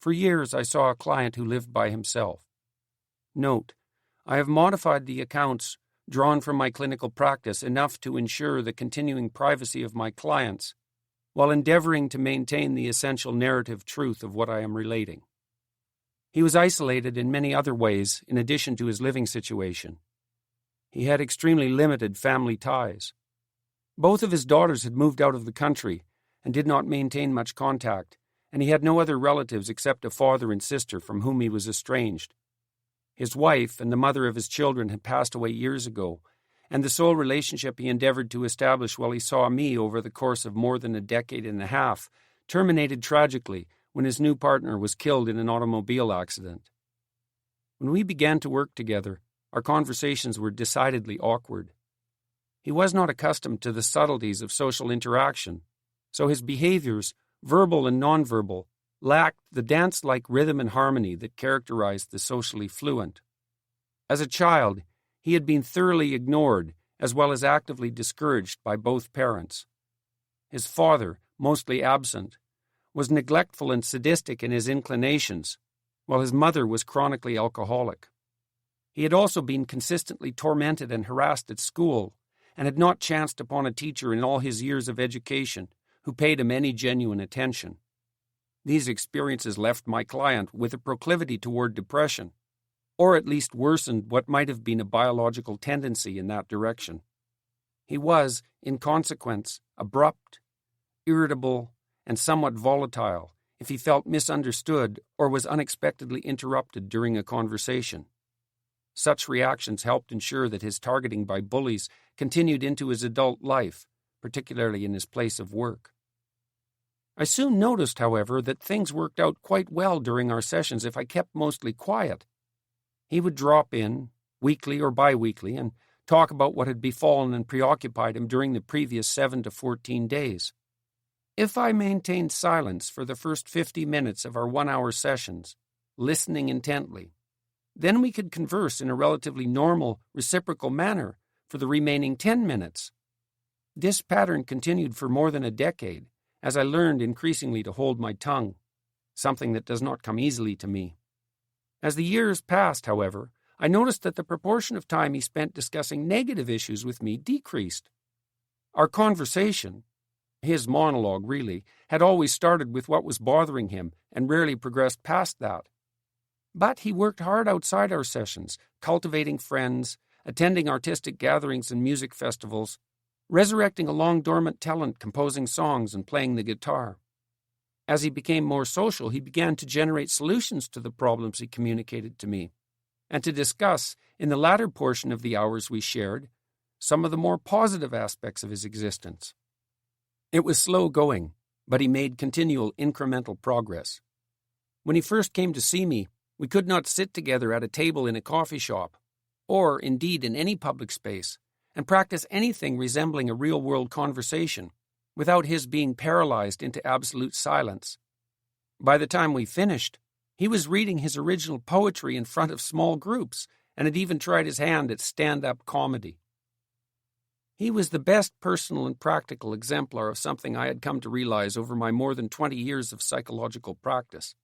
For years I saw a client who lived by himself. Note: I have modified the accounts drawn from my clinical practice enough to ensure the continuing privacy of my clients, while endeavoring to maintain the essential narrative truth of what I am relating. He was isolated in many other ways in addition to his living situation. He had extremely limited family ties. Both of his daughters had moved out of the country and did not maintain much contact, and he had no other relatives except a father and sister from whom he was estranged. His wife and the mother of his children had passed away years ago, and the sole relationship he endeavored to establish while he saw me over the course of more than a decade and a half terminated tragically when his new partner was killed in an automobile accident. When we began to work together, our conversations were decidedly awkward. He was not accustomed to the subtleties of social interaction, so his behaviors, verbal and nonverbal, lacked the dance-like rhythm and harmony that characterized the socially fluent. As a child, he had been thoroughly ignored as well as actively discouraged by both parents. His father, mostly absent, was neglectful and sadistic in his inclinations, while his mother was chronically alcoholic. He had also been consistently tormented and harassed at school, and had not chanced upon a teacher in all his years of education who paid him any genuine attention. These experiences left my client with a proclivity toward depression, or at least worsened what might have been a biological tendency in that direction. He was, in consequence, abrupt, irritable, and somewhat volatile if he felt misunderstood or was unexpectedly interrupted during a conversation. Such reactions helped ensure that his targeting by bullies continued into his adult life, particularly in his place of work. I soon noticed, however, that things worked out quite well during our sessions if I kept mostly quiet. He would drop in, weekly or bi-weekly, and talk about what had befallen and preoccupied him during the previous 7 to 14 days. If I maintained silence for the first 50 minutes of our 1-hour sessions, listening intently, then we could converse in a relatively normal, reciprocal manner for the remaining 10 minutes. This pattern continued for more than a decade, as I learned increasingly to hold my tongue, something that does not come easily to me. As the years passed, however, I noticed that the proportion of time he spent discussing negative issues with me decreased. Our conversation, his monologue really, had always started with what was bothering him and rarely progressed past that. But he worked hard outside our sessions, cultivating friends, attending artistic gatherings and music festivals, resurrecting a long-dormant talent composing songs and playing the guitar. As he became more social, he began to generate solutions to the problems he communicated to me, and to discuss, in the latter portion of the hours we shared, some of the more positive aspects of his existence. It was slow going, but he made continual incremental progress. When he first came to see me, we could not sit together at a table in a coffee shop, or, indeed, in any public space, and practice anything resembling a real-world conversation, without his being paralyzed into absolute silence. By the time we finished, he was reading his original poetry in front of small groups, and had even tried his hand at stand-up comedy. He was the best personal and practical exemplar of something I had come to realize over my more than 20 years of psychological practice.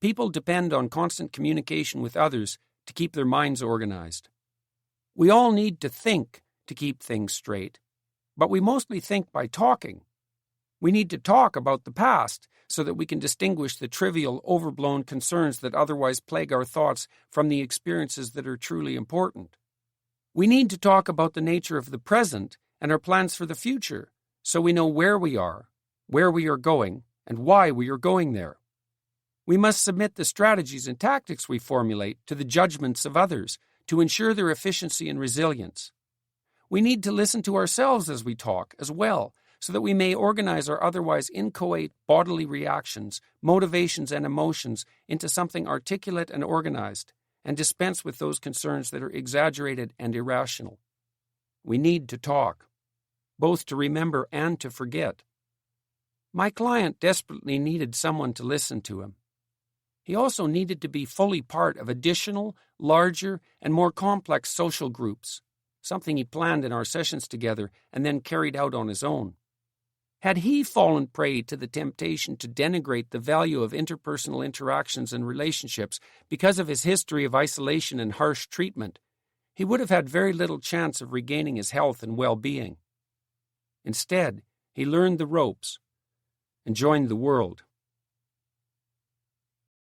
People depend on constant communication with others to keep their minds organized. We all need to think to keep things straight, but we mostly think by talking. We need to talk about the past so that we can distinguish the trivial, overblown concerns that otherwise plague our thoughts from the experiences that are truly important. We need to talk about the nature of the present and our plans for the future so we know where we are going, and why we are going there. We must submit the strategies and tactics we formulate to the judgments of others to ensure their efficiency and resilience. We need to listen to ourselves as we talk as well, so that we may organize our otherwise inchoate bodily reactions, motivations, and emotions into something articulate and organized, and dispense with those concerns that are exaggerated and irrational. We need to talk, both to remember and to forget. My client desperately needed someone to listen to him. He also needed to be fully part of additional, larger, and more complex social groups, something he planned in our sessions together and then carried out on his own. Had he fallen prey to the temptation to denigrate the value of interpersonal interactions and relationships because of his history of isolation and harsh treatment, he would have had very little chance of regaining his health and well-being. Instead, he learned the ropes and joined the world.